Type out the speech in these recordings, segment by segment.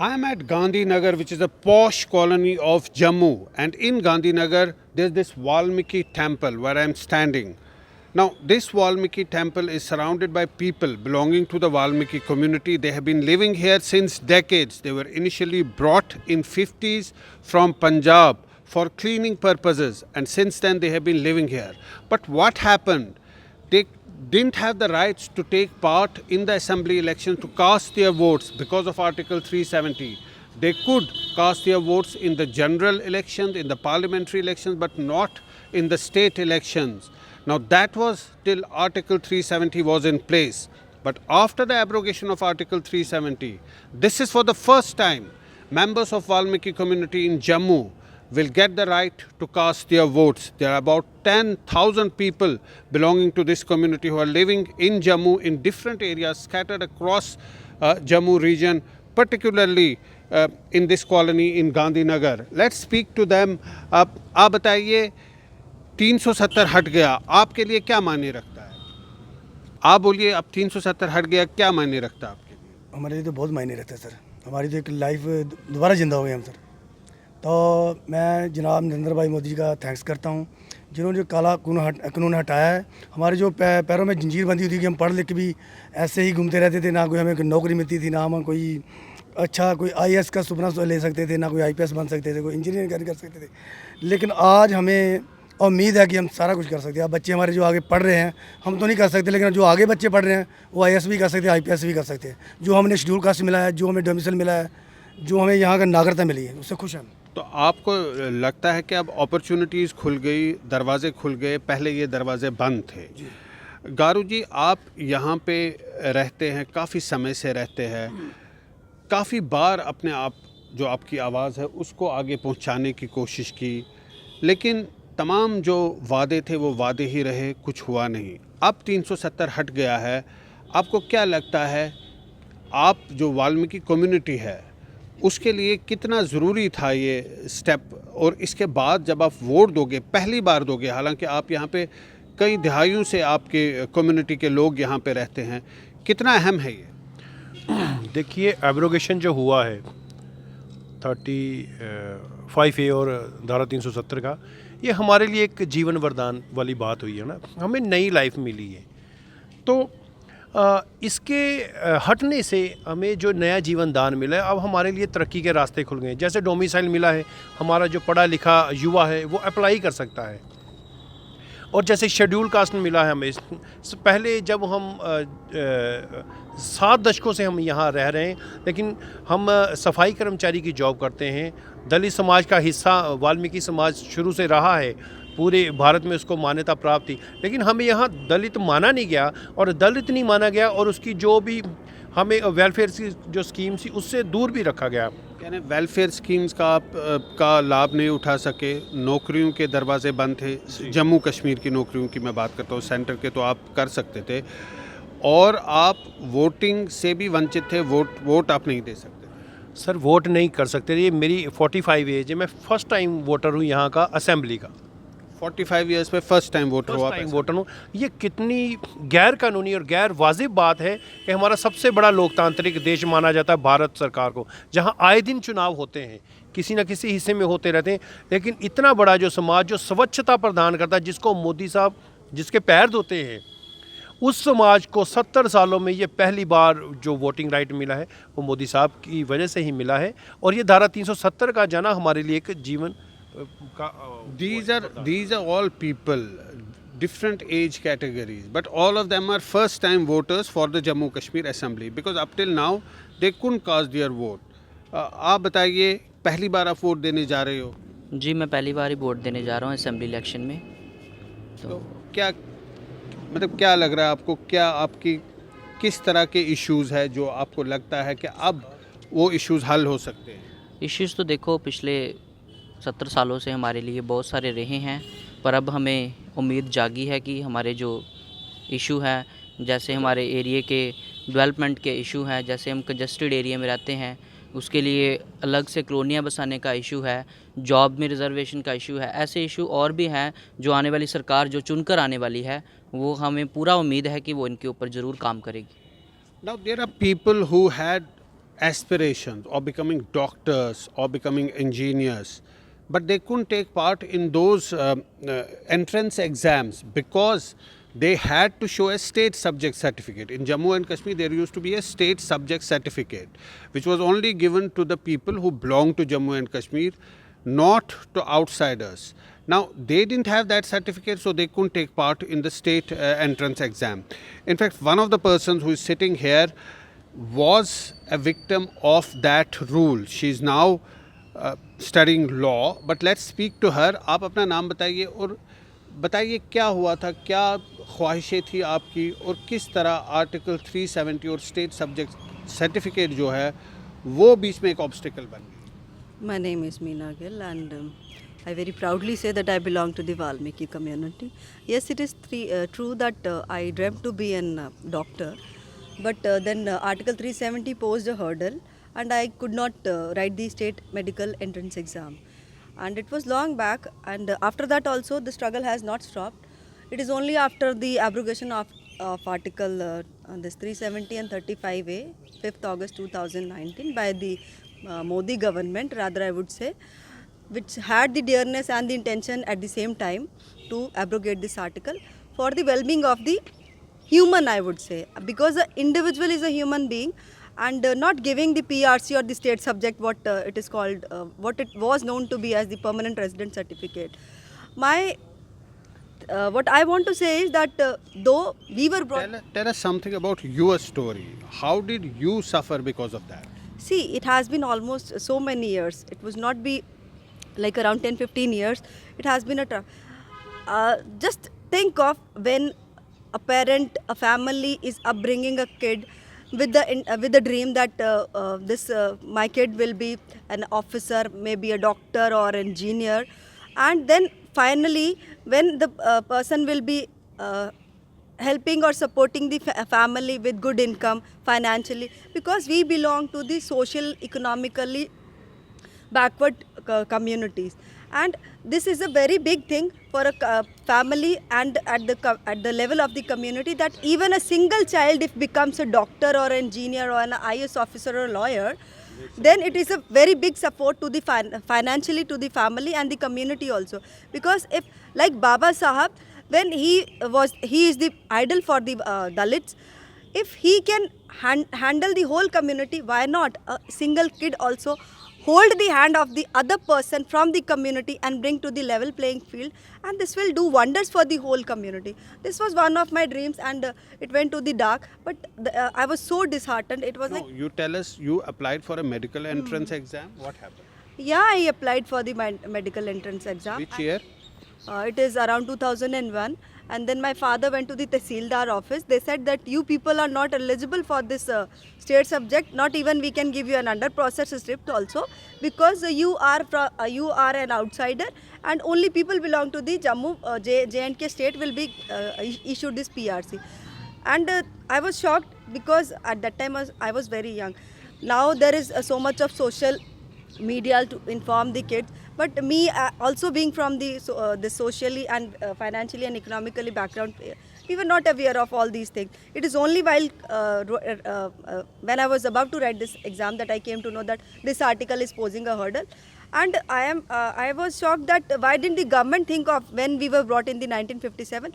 I am at Gandhinagar, which is a posh colony of Jammu, and in Gandhinagar there's this Valmiki temple where I am standing. Now, this Valmiki temple is surrounded by people belonging to the Valmiki community. They have been living here since decades. They were initially brought in 50s from Punjab for cleaning purposes, and since then they have been living here. But what happened? They didn't have the rights to take part in the assembly election to cast their votes because of Article 370. They could cast their votes in the general elections, in the parliamentary elections, but not in the state elections. Now that was till Article 370 was in place. But after the abrogation of Article 370, this is for the first time members of Valmiki community in Jammu will get the right to cast their votes. There are about 10,000 people belonging to this community who are living in Jammu in different areas scattered across Jammu region, particularly in this colony in Gandhinagar. Let's speak to them. आप बताइए 370 हट गया, आपके लिए क्या मायने रखता है? आप बोलिए, अब 370 हट गया, क्या मायने रखता है आपके लिए? हमारे लिए तो बहुत मायने रखता है सर। हमारी तो एक लाइफ दोबारा ज़िंदा हो गए हम सर। तो मैं जनाब नरेंद्र भाई मोदी जी का थैंक्स करता हूँ, जिन्होंने जो काला कानून हटाया है। हमारे जो पैरों में जंजीर बंधी हुई थी कि हम पढ़ लिख के भी ऐसे ही घूमते रहते थे, ना कोई हमें नौकरी मिलती थी, ना हम कोई अच्छा कोई आईएएस का सपना ले सकते थे, ना कोई आईपीएस बन सकते थे, कोई इंजीनियरिंग कर सकते थे। लेकिन आज हमें उम्मीद है कि हम सारा कुछ कर सकते हैं। अब बच्चे हमारे जो आगे पढ़ रहे हैं, हम तो नहीं कर सकते, लेकिन जो आगे बच्चे पढ़ रहे हैं वो आईएएस भी कर सकते हैं, आईपीएस भी कर सकते हैं। जो हमने शेड्यूल कास्ट मिला है, जो हमें डोमिसाइल मिला है, जो हमें यहाँ का नागरिकता मिली है, उससे खुश हैं। तो आपको लगता है कि अब अपॉर्चुनिटीज़ खुल गई, दरवाजे खुल गए, पहले ये दरवाजे बंद थे? गारू जी, आप यहाँ पे रहते हैं, काफ़ी समय से रहते हैं, काफ़ी बार अपने आप जो आपकी आवाज़ है उसको आगे पहुँचाने की कोशिश की, लेकिन तमाम जो वादे थे वो वादे ही रहे, कुछ हुआ नहीं। अब 370 हट गया है, आपको क्या लगता है, आप जो वाल्मीकि कम्युनिटी है उसके लिए कितना ज़रूरी था ये स्टेप? और इसके बाद जब आप वोट दोगे, पहली बार दोगे, हालांकि आप यहाँ पे कई दहाइयों से आपके कम्युनिटी के लोग यहाँ पे रहते हैं, कितना अहम है ये? देखिए, एब्रोगेशन जो हुआ है 35A और धारा 370 का, ये हमारे लिए एक जीवन वरदान वाली बात हुई है ना। हमें नई लाइफ मिली है, तो इसके हटने से हमें जो नया जीवन दान मिला है, अब हमारे लिए तरक्की के रास्ते खुल गए। जैसे डोमिसाइल मिला है, हमारा जो पढ़ा लिखा युवा है वो अप्लाई कर सकता है। और जैसे शेड्यूल कास्ट मिला है हमें, पहले जब हम 7 दशकों से हम यहाँ रह रहे हैं, लेकिन हम सफाई कर्मचारी की जॉब करते हैं। दलित समाज का हिस्सा वाल्मीकि समाज शुरू से रहा है, पूरे भारत में उसको मान्यता प्राप्त थी, लेकिन हमें यहाँ दलित माना नहीं गया, और दलित नहीं माना गया, और उसकी जो भी हमें वेलफेयर की जो स्कीम थी उससे दूर भी रखा गया। यानी वेलफेयर स्कीम्स का आप का लाभ नहीं उठा सके, नौकरियों के दरवाजे बंद थे। जम्मू कश्मीर की नौकरियों की मैं बात करता हूँ, सेंटर के तो आप कर सकते थे, और आप वोटिंग से भी वंचित थे, वोट आप नहीं दे सकते। सर, वोट नहीं कर सकते। ये मेरी 45 एज है, मैं फर्स्ट टाइम वोटर हूँ यहाँ का, असेंबली का। 45 ईयर्स में फर्स्ट टाइम वोटर हुआ? टाइम वोटर हूँ। ये कितनी गैर कानूनी और गैर वाजिब बात है कि हमारा सबसे बड़ा लोकतांत्रिक देश माना जाता है भारत सरकार को, जहाँ आए दिन चुनाव होते हैं, किसी न किसी हिस्से में होते रहते हैं, लेकिन इतना बड़ा जो समाज जो स्वच्छता प्रदान करता है, जिसको मोदी साहब जिसके पैर धोते हैं, उस समाज को 70 सालों में ये पहली बार जो वोटिंग राइट मिला है वो मोदी साहब की वजह से ही मिला है। और ये धारा 370 का जाना हमारे लिए एक जीवन का These are all people, different age categories, but all of them are first time voters for the Jammu Kashmir Assembly, because up till now they couldn't cast their vote. आप बताइए, पहली बार आप वोट देने जा रहे हो? जी, मैं पहली बार ही वोट देने जा रहा हूँ असेंबली इलेक्शन में। तो क्या मतलब क्या लग रहा है आपको, क्या आपकी किस तरह के इश्यूज़ है जो आपको लगता है कि अब वो इश्यूज़ हल हो सकते हैं? इश्यूज़ तो देखो पिछले 70 सालों से हमारे लिए बहुत सारे रहे हैं, पर अब हमें उम्मीद जागी है कि हमारे जो इशू हैं, जैसे हमारे एरिया के डेवलपमेंट के इशू हैं, जैसे हम कंजस्टेड एरिया में रहते हैं, उसके लिए अलग से कॉलोनियाँ बसाने का इशू है, जॉब में रिजर्वेशन का इशू है, ऐसे इशू और भी हैं जो आने वाली सरकार जो चुनकर आने वाली है, वो हमें पूरा उम्मीद है कि वो इनके ऊपर ज़रूर काम करेगी। Now there are people who had aspirations of becoming doctors or becoming engineers, but they couldn't take part in those entrance exams because they had to show a state subject certificate. In Jammu and Kashmir, there used to be a state subject certificate, which was only given to the people who belonged to Jammu and Kashmir, not to outsiders. Now, they didn't have that certificate, so they couldn't take part in the state entrance exam. In fact, one of the persons who is sitting here was a victim of that rule. She is now studying law, but let's speak to her. आप अपना नाम बताइए और बताइए क्या हुआ था, क्या ख्वाहिशें थी आपकी और किस तरह आर्टिकल 370 और स्टेट सब्जेक्ट सर्टिफिकेट जो है वो बीच में एक ऑब्स्टिकल बन गई. My name is Meena Gill and I very proudly say that I belong to the Valmiki community. Yes, it is true that I dreamt to be a doctor, but then Article 370 posed a hurdle and I could not write the state medical entrance exam. And it was long back, and after that also the struggle has not stopped. It is only after the abrogation of Article this 370 and 35A, 5th August 2019 by the Modi government, rather I would say, which had the dearness and the intention at the same time to abrogate this article for the well-being of the human, I would say, because the individual is a human being, and not giving the PRC or the state subject what it is called, what it was known to be as the permanent resident certificate. My what I want to say is that though we were brought... Tell us something about your story. How did you suffer because of that? See, it has been almost so many years. It was not be like around 10-15 years. It has been just think of when a parent, a family is upbringing a kid with the dream that my kid will be an officer, maybe a doctor or engineer, and then finally when the person will be helping or supporting the family with good income financially, because we belong to the social economically backward communities, and this is a very big thing for a family and at the level of the community, that even a single child if becomes a doctor or engineer or an IAS officer or lawyer, then it is a very big support to the financially to the family and the community also. Because if like Baba Sahab, when he is the idol for the Dalits, if he can handle the whole community, why not a single kid also hold the hand of the other person from the community and bring to the level playing field, and this will do wonders for the whole community. This was one of my dreams, and it went to the dark, but I was so disheartened. It was You tell us, you applied for a medical entrance exam. What happened? Yeah, I applied for the medical entrance exam. Which year? It is around 2001, and then my father went to the Tehsildar office. They said that you people are not eligible for this state subject, not even we can give you an under process script also, because you are an outsider, and only people belong to the Jammu J&K state will be issued this PRC. And I was shocked because at that time I was very young. Now there is so much of social media to inform the kids, but me also being from the socially and financially and economically background, we were not aware of all these things. It is only while when I was about to write this exam that I came to know that this article is posing a hurdle. And I was shocked that why didn't the government think of when we were brought in the 1957?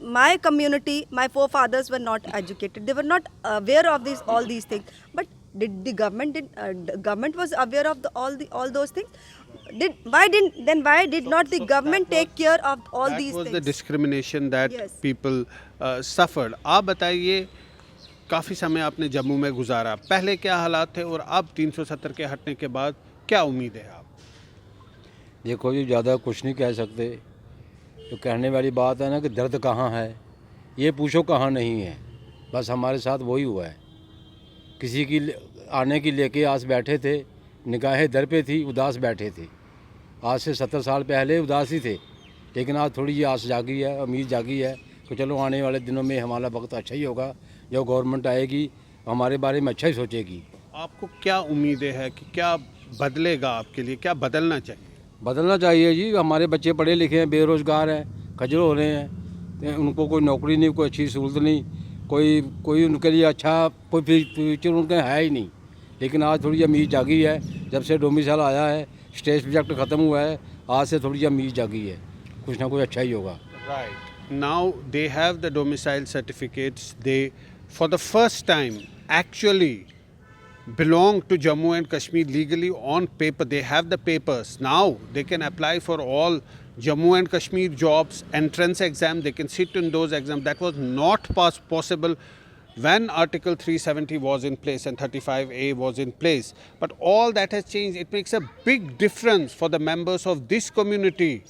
My community, my forefathers were not educated. They were not aware of all these things. But did the government was aware of all those things? Why did not the government take care of all these things? That was the discrimination that Yes. people suffered. आप बताइए, काफ़ी समय आपने जम्मू में गुजारा, पहले क्या हालात थे और अब 370 के हटने के बाद क्या उम्मीद है आप? देखो जी, ज़्यादा कुछ नहीं कह सकते. तो कहने वाली बात है ना कि दर्द कहाँ है, ये पूछो कहाँ नहीं है. बस हमारे साथ वही हुआ है. किसी की आने की लेके आस बैठे थे, निगाहें दर पे थी, उदास बैठे थे. आज से 70 साल पहले उदास ही थे, लेकिन आज थोड़ी ये आस जागी है, उम्मीद जागी है कि चलो आने वाले दिनों में हमारा वक्त अच्छा ही होगा. जो गवर्नमेंट आएगी हमारे बारे में अच्छा ही सोचेगी. आपको क्या उम्मीदें हैं कि क्या बदलेगा आपके लिए, क्या बदलना चाहिए? बदलना चाहिए जी. हमारे बच्चे पढ़े लिखे हैं, बेरोज़गार हैं, खजल हो रहे हैं, उनको कोई नौकरी नहीं, कोई अच्छी सहूलत नहीं, कोई उनके लिए अच्छा कोई फ्यूचर उनका है ही नहीं। लेकिन आज थोड़ी उम्मीद जागी है, जब से डोमिसाइल आया है, स्टेज प्रोजेक्ट ख़त्म हुआ है, आज से थोड़ी उम्मीद जागी है, कुछ ना कुछ अच्छा ही होगा। Right. Now they have the domicile certificates. They, for the first time, actually belong to Jammu and Kashmir legally on paper. They have the papers. Now they can apply for all Jammu and Kashmir jobs, entrance exam. They can sit in those exams. That was not possible when Article 370 was in place and 35A was in place. But all that has changed. It makes a big difference for the members of this community.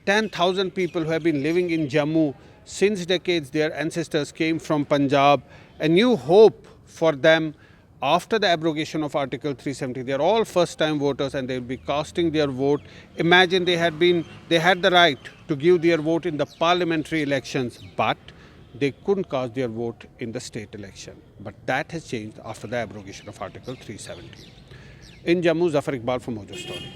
10,000 people who have been living in Jammu since decades. Their ancestors came from Punjab. A new hope for them after the abrogation of Article 370. They are all first-time voters and they will be casting their vote. Imagine they had the right to give their vote in the parliamentary elections, but they couldn't cast their vote in the state election. But that has changed after the abrogation of Article 370. In Jammu, Zafar Iqbal for Mojo Story.